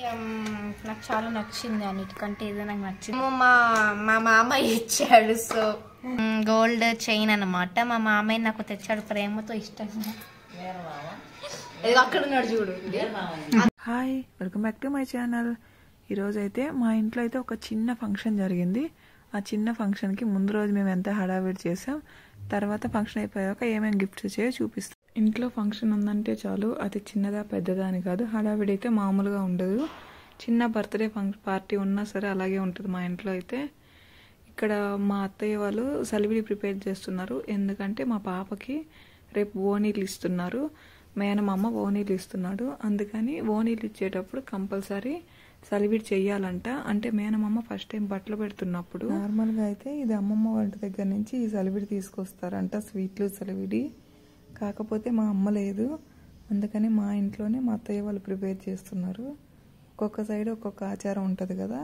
నాకు చాలా నచ్చింది, అన్నిటికంటే ఏదో నాకు నచ్చింది. మా మామయ్య ఇచ్చాడు. సో గోల్డ్ చైన్ అన్నమాట. మా మామయ్య నాకు తెచ్చాడు ప్రేమతో, ఇష్టంగా. అక్కడ ఉన్నాడు చూడు. Hi, welcome back to my channel. ఈరోజు అయితే మా ఇంట్లో అయితే ఒక చిన్న ఫంక్షన్ జరిగింది. ఆ చిన్న ఫంక్షన్కి ముందు రోజు మేము ఎంత హడావిడి చేసాం, తర్వాత ఫంక్షన్ అయిపోయాక ఏమేమి గిఫ్ట్స్ ఇచ్చాయో చూపిస్తాం. ఇంట్లో ఫంక్షన్ ఉందంటే చాలు, అది చిన్నదా పెద్దదా అని కాదు, హడావిడి అయితే మామూలుగా ఉండదు. చిన్న బర్త్డే పార్టీ ఉన్నా సరే అలాగే ఉంటుంది మా ఇంట్లో అయితే. ఇక్కడ మా అత్తయ్య వాళ్ళు సలివిడి ప్రిపేర్ చేస్తున్నారు, ఎందుకంటే మా పాపకి రేపు ఓనీలు ఇస్తున్నారు. మేనమామ ఓనీలు ఇస్తున్నాడు, అందుకని ఓనీలు ఇచ్చేటప్పుడు కంపల్సరీ సలివిడి చెయ్యాలంట. అంటే మేనమామ ఫస్ట్ టైం బట్టలు పెడుతున్నప్పుడు నార్మల్గా అయితే ఇది అమ్మమ్మ వాళ్ళ దగ్గర నుంచి ఈ సలివిడి తీసుకొస్తారంట, స్వీట్లు సలివిడి. కాకపోతే మా అమ్మ లేదు, అందుకని మా ఇంట్లోనే మా అత్తయ్య వాళ్ళు ప్రిపేర్ చేస్తున్నారు. ఒక్కొక్క సైడ్ ఒక్కొక్క ఆచారం ఉంటుంది కదా,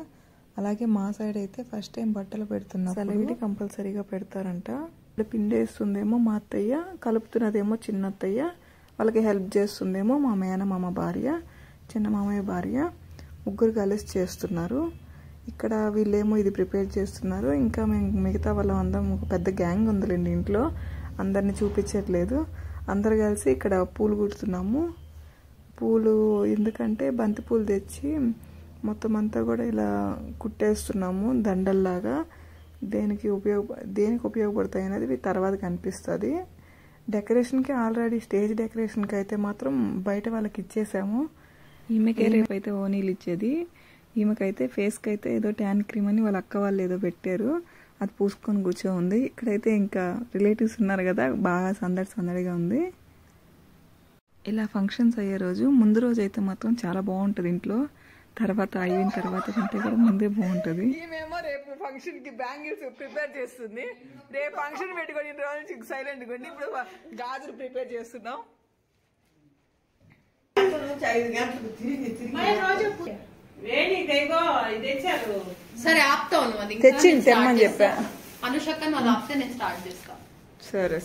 అలాగే మా సైడ్ అయితే ఫస్ట్ టైం బట్టలు పెడుతున్నారు, సలివిడి కంపల్సరీగా పెడతారంట. పిండి వేస్తుందేమో మా అత్తయ్య, కలుపుతున్నదేమో చిన్న అత్తయ్య, వాళ్ళకి హెల్ప్ చేస్తుందేమో మా మేనమామ భార్య, చిన్న మామయ్య భార్య. ముగ్గురు కలిసి చేస్తున్నారు. ఇక్కడ వీళ్ళేమో ఇది ప్రిపేర్ చేస్తున్నారు. ఇంకా మేము మిగతా వాళ్ళందరం ఒక పెద్ద గ్యాంగ్ ఉందిలేండి ఇంట్లో, అందరిని చూపించట్లేదు. అందరు కలిసి ఇక్కడ పూలు కుడుతున్నాము. పూలు ఎందుకంటే బంతి పూలు తెచ్చి మొత్తం అంతా కూడా ఇలా కుట్టేస్తున్నాము దండల్లాగా. దేనికి ఉపయోగపడతాయి అనేది తర్వాత కనిపిస్తుంది. డెకరేషన్కి ఆల్రెడీ స్టేజ్ డెకరేషన్కి అయితే మాత్రం బయట వాళ్ళకి ఇచ్చేసాము. ఈమెకే రేపు అయితే ఓనీలు ఇచ్చేది. ఈమెకైతే ఫేస్కి అయితే ఏదో ట్యాన్ క్రీమ్ అని వాళ్ళ అక్క వాళ్ళు ఏదో పెట్టారు, అది పూసుకొని కూర్చో ఉంది. ఇక్కడైతే ఇంకా రిలేటివ్స్ ఉన్నారు కదా, బాగా సందడిగా ఉంది. ఇలా ఫంక్షన్స్ అయ్యే రోజు ముందు రోజు అయితే మాత్రం చాలా బాగుంటుంది ఇంట్లో, తర్వాత అయిన తర్వాత కంటే కూడా ముందే బాగుంటుంది. ఈమెమో రేపు ఫంక్షన్ కి బ్యాంగిల్స్ ప్రిపేర్ చేస్తుంది. రేపు ఫంక్షన్ పెట్టుకొని రోజు సైలెంట్ కొండి, ఇప్పుడు గాజులు ప్రిపేర్ చేస్తున్నాం. 5 గంటలకు తిరిగి సరే ఆపుతాను, అది తెచ్చింది తెమ్మని చెప్పా. అనుషక్క అది ఆపితే నేను స్టార్ట్ చేస్తా. సరే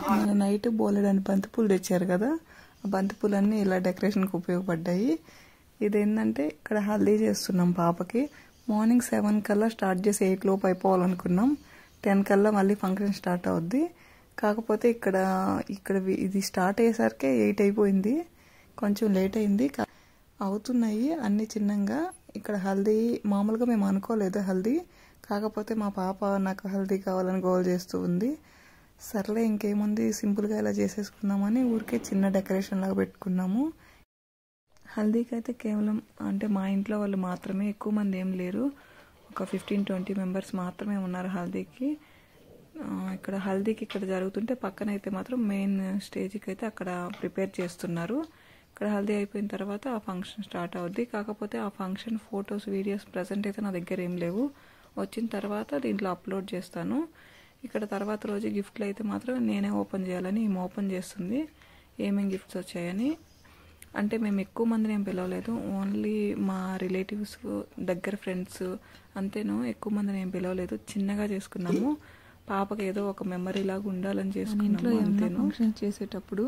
మన నైట్ బోలెడని బంతిపూలు తెచ్చారు కదా, ఆ బంతిపూలన్నీ ఇలా డెకరేషన్కి ఉపయోగపడ్డాయి. ఇదేంటంటే ఇక్కడ హల్దీ చేస్తున్నాం పాపకి. మార్నింగ్ 7 కల్లా స్టార్ట్ చేసి 8 లోపు అయిపోవాలనుకున్నాం. 10 కల్లా మళ్ళీ ఫంక్షన్ స్టార్ట్ అవుద్ది. కాకపోతే ఇక్కడ ఇది స్టార్ట్ అయ్యేసరికి 8 అయిపోయింది, కొంచెం లేట్ అయింది. అవుతున్నాయి అన్ని చిన్నగా. ఇక్కడ హల్దీ మామూలుగా మేము అనుకోలేదు హల్దీ, కాకపోతే మా పాప నాకు హల్దీ కావాలని గోల్ చేస్తూ ఉంది. సర్లే ఇంకేముంది, సింపుల్గా ఇలా చేసేసుకుందామని ఊరికే చిన్న డెకరేషన్ లాగా పెట్టుకున్నాము. హల్దీకి అయితే కేవలం అంటే మా ఇంట్లో వాళ్ళు మాత్రమే, ఎక్కువ మంది ఏం లేరు, ఒక 15-20 మెంబర్స్ మాత్రమే ఉన్నారు హల్దీకి. ఇక్కడ హల్దీకి ఇక్కడ జరుగుతుంటే పక్కన అయితే మాత్రం మెయిన్ స్టేజ్కి అయితే అక్కడ ప్రిపేర్ చేస్తున్నారు. ఇక్కడ హల్దీ అయిపోయిన తర్వాత ఆ ఫంక్షన్ స్టార్ట్ అవుద్ది. కాకపోతే ఆ ఫంక్షన్ ఫొటోస్ వీడియోస్ ప్రజెంట్ అయితే నా దగ్గర ఏం లేవు, వచ్చిన తర్వాత దీంట్లో అప్లోడ్ చేస్తాను. ఇక్కడ తర్వాత రోజు గిఫ్ట్లు అయితే మాత్రం నేనే ఓపెన్ చేయాలని ఈమె ఓపెన్ చేస్తుంది, ఏమేమి గిఫ్ట్స్ వచ్చాయని. అంటే మేము ఎక్కువ మందిని ఏం పిలవలేదు, ఓన్లీ మా రిలేటివ్స్ దగ్గర ఫ్రెండ్స్ అంతేను, ఎక్కువ మందిని ఏం పిలవలేదు, చిన్నగా చేసుకున్నాము. పాపకి ఏదో ఒక మెమరీ లాగా ఉండాలని చేసుకున్నాము అంతేను. ఫంక్షన్ చేసేటప్పుడు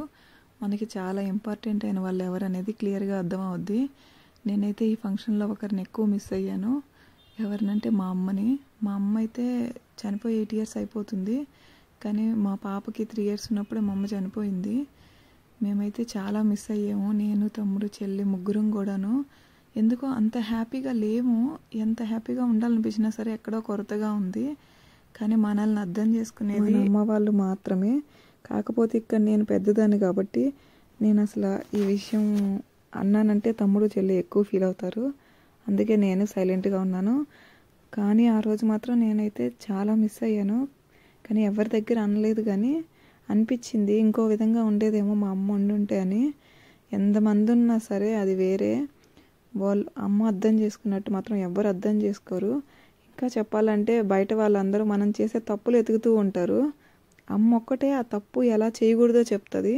మనకి చాలా ఇంపార్టెంట్ అయిన వాళ్ళు ఎవరనేది క్లియర్గా అర్థం అవుద్ది. నేనైతే ఈ ఫంక్షన్లో ఒకరిని ఎక్కువ మిస్ అయ్యాను. ఎవరినంటే మా అమ్మని. మా అమ్మ అయితే చనిపోయి 8 years అయిపోతుంది, కానీ మా పాపకి 3 years ఉన్నప్పుడే మా అమ్మ చనిపోయింది. మేమైతే చాలా మిస్ అయ్యాము, నేను తమ్ముడు చెల్లి ముగ్గురం కూడాను. ఎందుకో అంత హ్యాపీగా లేము, ఎంత హ్యాపీగా ఉండాలనిపించినా సరే ఎక్కడో కొరతగా ఉంది. కానీ మనల్ని అర్థం చేసుకునేది అమ్మ వాళ్ళు మాత్రమే. కాకపోతే ఇక్కడ నేను పెద్దదాన్ని కాబట్టి నేను అసలు ఈ విషయం అన్నానంటే తమ్ముడు చెల్లి ఎక్కువ ఫీల్ అవుతారు, అందుకే నేను సైలెంట్గా ఉన్నాను. కానీ ఆ రోజు మాత్రం నేనైతే చాలా మిస్ అయ్యాను. కానీ ఎవరి దగ్గర అనలేదు, కానీ అనిపించింది ఇంకో విధంగా ఉండేదేమో మా అమ్మ ఉండుంటే అని. ఎంతమంది ఉన్నా సరే అది వేరే, వాళ్ళు అమ్మ అర్థం చేసుకున్నట్టు మాత్రం ఎవరు అర్థం చేసుకోరు. ఇంకా చెప్పాలంటే బయట వాళ్ళందరూ మనం చేసే తప్పులు ఎతుకుతూ ఉంటారు, అమ్మ ఒక్కటే ఆ తప్పు ఎలా చేయకూడదో చెప్తుంది.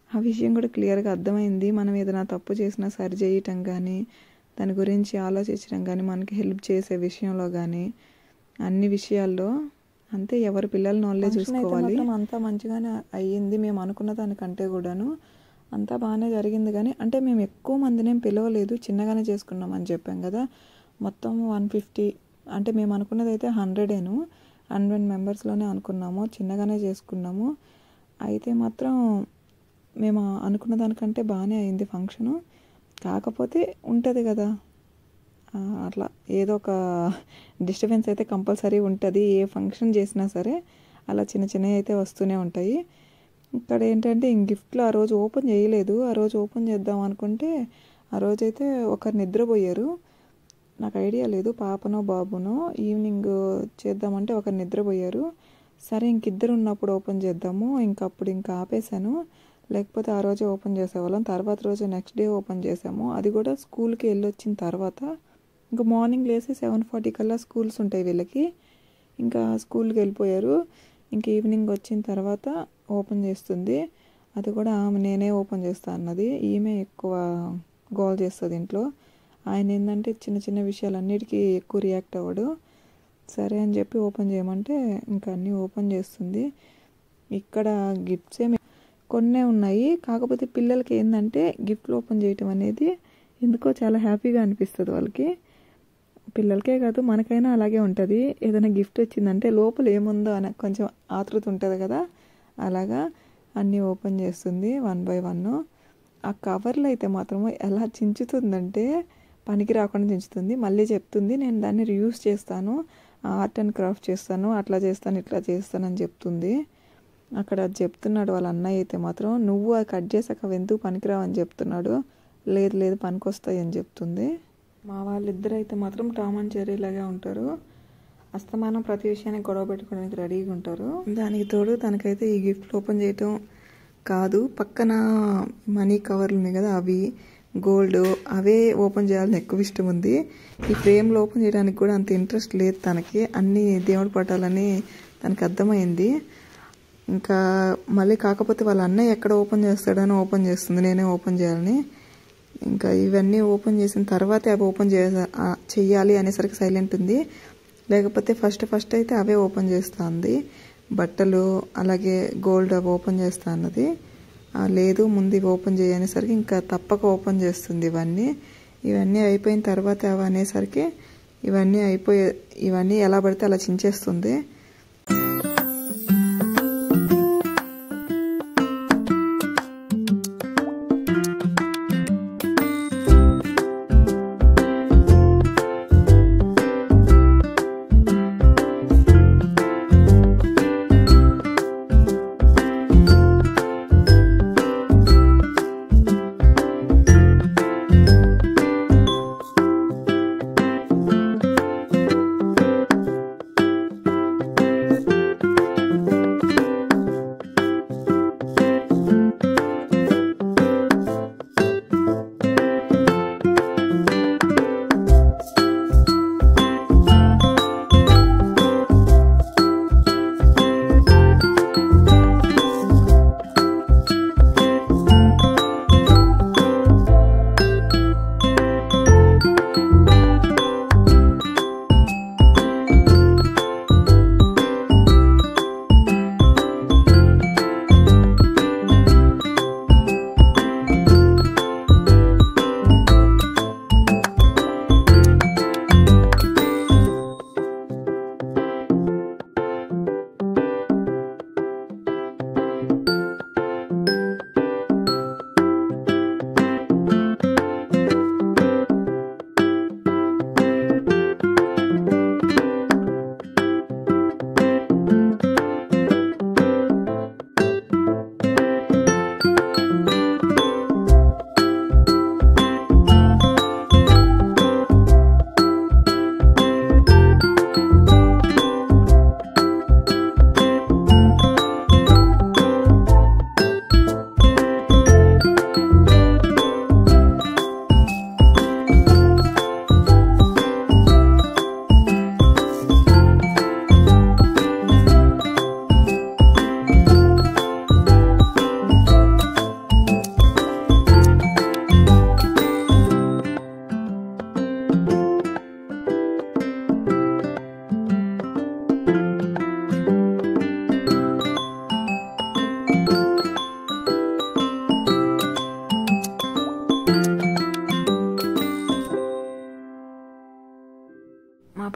ఆ విషయం కూడా క్లియర్గా అర్థమైంది. మనం ఏదైనా తప్పు చేసినా సరి చేయటం కానీ, దాని గురించి ఆలోచించడం కానీ, మనకి హెల్ప్ చేసే విషయంలో కానీ, అన్ని విషయాల్లో అంతే. ఎవరి పిల్లల్ని వాళ్ళే చూసుకోవాలి. అంతా మంచిగానే అయ్యింది మేము అనుకున్న దానికంటే కూడాను. అంతా బాగానే జరిగింది. కానీ అంటే మేము ఎక్కువ మందినేం పిలవలేదు, చిన్నగానే చేసుకున్నాం అని చెప్పాం కదా. మొత్తం 150 అంటే మేము అనుకున్నది అయితే 100 మెంబర్స్లోనే అనుకున్నాము, చిన్నగానే చేసుకున్నాము. అయితే మాత్రం మేము అనుకున్న దానికంటే బాగానే అయింది ఫంక్షను. కాకపోతే ఉంటుంది కదా అట్లా ఏదో ఒక డిస్టర్బెన్స్ అయితే కంపల్సరీ ఉంటుంది, ఏ ఫంక్షన్ చేసినా సరే అలా చిన్న చిన్నవి అయితే వస్తూనే ఉంటాయి. ఇక్కడ ఏంటంటే గిఫ్ట్లు ఆ రోజు ఓపెన్ చేయలేదు. ఆ రోజు ఓపెన్ చేద్దాం అనుకుంటే ఆ రోజైతే ఒకరు నిద్రపోయారు. నాకు ఐడియా లేదు, పాపనో బాబునో. ఈవినింగ్ చేద్దామంటే ఒకరు నిద్రపోయారు. సరే ఇంకిద్దరు ఉన్నప్పుడు ఓపెన్ చేద్దాము, అప్పుడు ఆపేశాను. లేకపోతే ఆ రోజే ఓపెన్ చేసేవాళ్ళం. తర్వాత రోజు నెక్స్ట్ డే ఓపెన్ చేసాము, అది కూడా స్కూల్కి వెళ్ళొచ్చిన తర్వాత. ఇంకా మార్నింగ్ లేసి 7:40 కల్లా స్కూల్స్ ఉంటాయి వీళ్ళకి. ఇంకా స్కూల్కి వెళ్ళిపోయారు. ఈవినింగ్ వచ్చిన తర్వాత ఓపెన్ చేస్తుంది. అది కూడా ఆమె నేనే ఓపెన్ చేస్తా అన్నది. ఈమె ఎక్కువ గోల్ చేస్తుంది ఇంట్లో. ఆయన ఏంటంటే చిన్న చిన్న విషయాలన్నిటికీ ఎక్కువ రియాక్ట్ అవ్వడు. సరే అని చెప్పి ఓపెన్ చేయమంటే అన్నీ ఓపెన్ చేస్తుంది. ఇక్కడ గిఫ్ట్స్ కొన్నే ఉన్నాయి. కాకపోతే పిల్లలకి ఏంటంటే గిఫ్ట్లు ఓపెన్ చేయటం అనేది ఎందుకో చాలా హ్యాపీగా అనిపిస్తుంది వాళ్ళకి. పిల్లలకే కాదు మనకైనా అలాగే ఉంటుంది. ఏదైనా గిఫ్ట్ వచ్చిందంటే లోపల ఏముందో అని కొంచెం ఆతృత ఉంటుంది కదా, అలాగా అన్నీ ఓపెన్ చేస్తుంది 1 by 1. ఆ కవర్లు అయితే మాత్రం ఎలా చించుతుందంటే పనికి రాకుండా చించుతుంది. మళ్ళీ చెప్తుంది నేను దాన్ని రీయూస్ చేస్తాను, ఆర్ట్ అండ్ క్రాఫ్ట్ చేస్తాను, అట్లా చేస్తాను ఇట్లా చేస్తాను అని చెప్తుంది. అక్కడ చెప్తున్నాడు వాళ్ళ అన్నయ్య అయితే మాత్రం, నువ్వు అది కట్ చేసాక అవి ఎందుకు పనికిరావు అని చెప్తున్నాడు. లేదు పనికొస్తాయి అని చెప్తుంది. మా వాళ్ళిద్దరు అయితే మాత్రం టామ్ అండ్ జెర్రీ లాగా ఉంటారు. అస్తమానం ప్రతి విషయాన్ని గొడవ పెట్టుకోవడానికి రెడీగా ఉంటారు. దానికి తోడు తనకైతే ఈ గిఫ్ట్లు ఓపెన్ చేయటం కాదు, పక్కన మనీ కవర్లు ఉన్నాయి కదా అవి, గోల్డ్, అవే ఓపెన్ చేయాలని ఎక్కువ ఇష్టం ఉంది. ఈ ఫ్రేమ్లో ఓపెన్ చేయడానికి కూడా అంత ఇంట్రెస్ట్ లేదు తనకి. అన్నీ దేవుడి పటాలని తనకు అర్థమైంది. ఇంకా మళ్ళీ కాకపోతే వాళ్ళ అన్నయ్య ఎక్కడ ఓపెన్ చేస్తాడని ఓపెన్ చేస్తుంది, నేనే ఓపెన్ చేయాలని. ఇంకా ఇవన్నీ ఓపెన్ చేసిన తర్వాతే అవి ఓపెన్ చెయ్యాలి అనేసరికి సైలెంట్ ఉంది. లేకపోతే ఫస్ట్ అయితే అవే ఓపెన్ చేస్తా ఉంది. బట్టలు అలాగే గోల్డ్ అవి ఓపెన్ చేస్తా అన్నది. లేదు ముందు ఇవి ఓపెన్ చేయనేసరికి ఇంకా తప్పక ఓపెన్ చేస్తుంది ఇవన్నీ అయిపోయిన తర్వాత అవి అనేసరికి ఇవన్నీ ఎలా పడితే అలా చించేస్తుంది.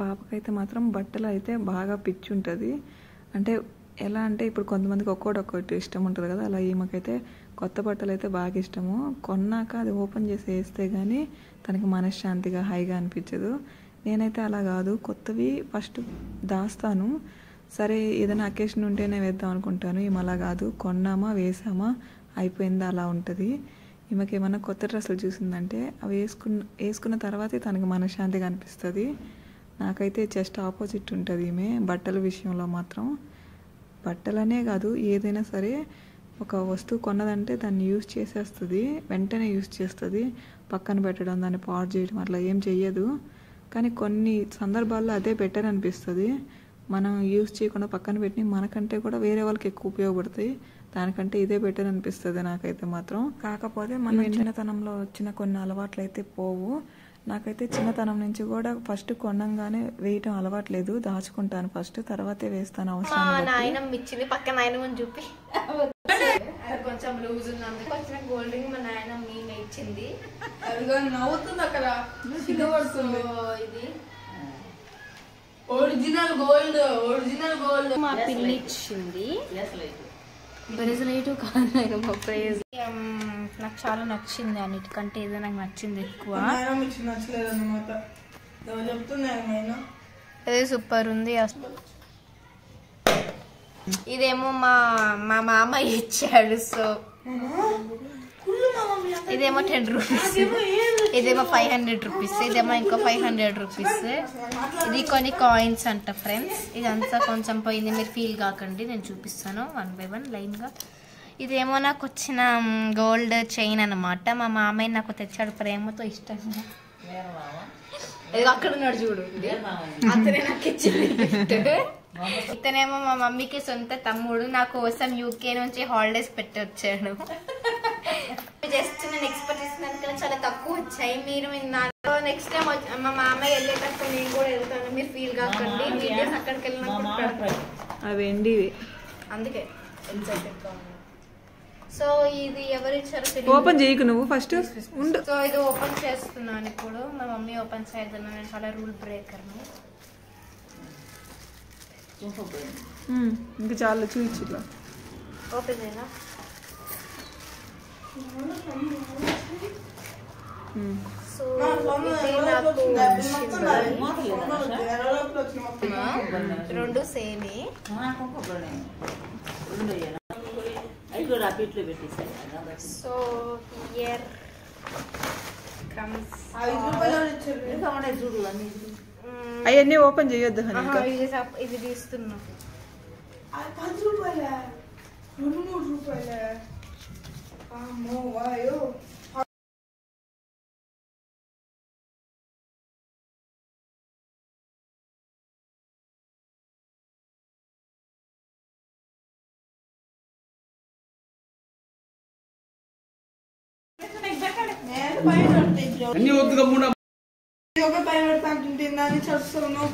పాపకైతే మాత్రం బట్టలు అయితే బాగా పిచ్చి ఉంటుంది. అంటే ఎలా అంటే ఇప్పుడు కొంతమందికి ఒక్కొక్కటి ఇష్టం ఉంటుంది కదా, అలా ఈమెకైతే కొత్త బట్టలు అయితే బాగా ఇష్టము. కొన్నాక అది ఓపెన్ చేసి వేస్తే కానీ తనకి మనశ్శాంతిగా హాయిగా అనిపించదు. నేనైతే అలా కాదు, కొత్తవి ఫస్ట్ దాస్తాను. సరే ఏదైనా అకేషన్ ఉంటేనే వేద్దాం అనుకుంటాను. ఈమె అలా కాదు, కొన్నామా వేసామా అయిపోయిందా అలా ఉంటుంది. ఈమెకి ఏమన్నా కొత్త డ్రెస్సులు చూసిందంటే అవి వేసుకున్న తర్వాతే తనకి మనశ్శాంతిగా అనిపిస్తుంది. నాకైతే జస్ట్ ఆపోజిట్ ఉంటుంది ఈమె బట్టల విషయంలో మాత్రం. బట్టలనే కాదు, ఏదైనా సరే ఒక వస్తువు కొన్నదంటే దాన్ని యూజ్ చేసేస్తుంది, వెంటనే యూజ్ చేస్తుంది. పక్కన పెట్టడం, దాన్ని పాడు చేయడం అట్లా ఏం చెయ్యదు. కానీ కొన్ని సందర్భాల్లో అదే బెటర్ అనిపిస్తుంది. మనం యూజ్ చేయకుండా పక్కన పెట్టి మనకంటే కూడా వేరే వాళ్ళకి ఎక్కువ ఉపయోగపడతాయి. దానికంటే ఇదే బెటర్ అనిపిస్తుంది నాకైతే మాత్రం. కాకపోతే మన చిన్నతనంలో వచ్చిన కొన్ని అలవాట్లు అయితే పోవు. నాకైతే చిన్నతనం నుంచి కూడా ఫస్ట్ కొనంగానే వేయటం అలవాట్లేదు, దాచుకుంటాను ఫస్ట్, తర్వాతే వేస్తాను అవసరం. నాయనమ్మ ఇచ్చింది, పక్కన నాయనమ్మ చూపి కొంచెం లూజ్ ఉన్నందుకు వచ్చిన గోల్డ్ రింగ్ మా నాయనమ్మ మీగా ఇచ్చింది. నవ్వుతుంది అక్కడ, ఇది ఒరిజినల్ గోల్డ్ మా పిల్లి ఇచ్చింది. బ్రెస్లెట్ కాదు మా ప్రైజ్. నాకు చాలా నచ్చింది, అన్నిటికంటే ఏదో నాకు నచ్చింది ఎక్కువ. ఇది సూపర్ ఉంది అసలు. ఇదేమో మా మామ ఇచ్చాడు. సో ఇదేమో 10 రూపీస్, ఇదేమో 500 రూపీస్, ఇదేమో ఇంకో 500 రూపీస్. ఇది కొన్ని కాయిన్స్ అంట ఫ్రెండ్స్. ఇదంతా కొంచెం పోయింది, మీరు ఫీల్ కాకండి, నేను చూపిస్తాను 1 by 1 లైన్గా. ఇదేమో నాకు వచ్చిన గోల్డ్ చైన్ అన్నమాట. మా మామయ్య నాకు తెచ్చాడు ప్రేమతో, ఇష్టంగా. అక్కడ ఉన్నాడు చూడు, అతనే నాకు ఇచ్చింది గిఫ్ట్. ఇతనేమో మా మమ్మీకి సొంత తమ్ముడు, నా కోసం యూకే నుంచి హాలిడేస్ పెట్టి వచ్చాడు. జస్ట్ నేను ఎక్స్పెక్ట్ చేసినందుకన్నా చాలా తక్కువ వచ్చాయి. మీరు నాకు నెక్స్ట్ టైం మా మామయ్య వెళ్ళేటప్పుడు నేను కూడా వెళ్తాను, మీరు ఫీల్ కాకండి. వీడియోస్ అక్కడికి వెళ్ళినప్పుడు అవేండి, అందుకే ఎక్సైటెడ్ గా ఉన్నాను. సో ఇది ఎవరు ఇచ్చారో ఓపెన్ చేయకు నువ్వు ఫస్ట్. సో ఇది ఓపెన్ చేస్తున్నాను ఇప్పుడు. మా మమ్మీ ఓపెన్ చేయదు, నేను చాలా రూల్ బ్రేకర్. ఇంకా చాలా చూపించు ఇట్లా ఓపెన్ చేయనా. సో రెండు సేమే. So here comes. అవన్నీ ఓపెన్ చేయొద్దు. ఇది తీస్తున్నా. 10 రూపాయల 2-3 రూపాయల. అమ్మో వాయో. అన్ని వద్దు గమ్మున. ఒక పైన పెడతాంటుంటే దాన్ని చదువుతున్నావు.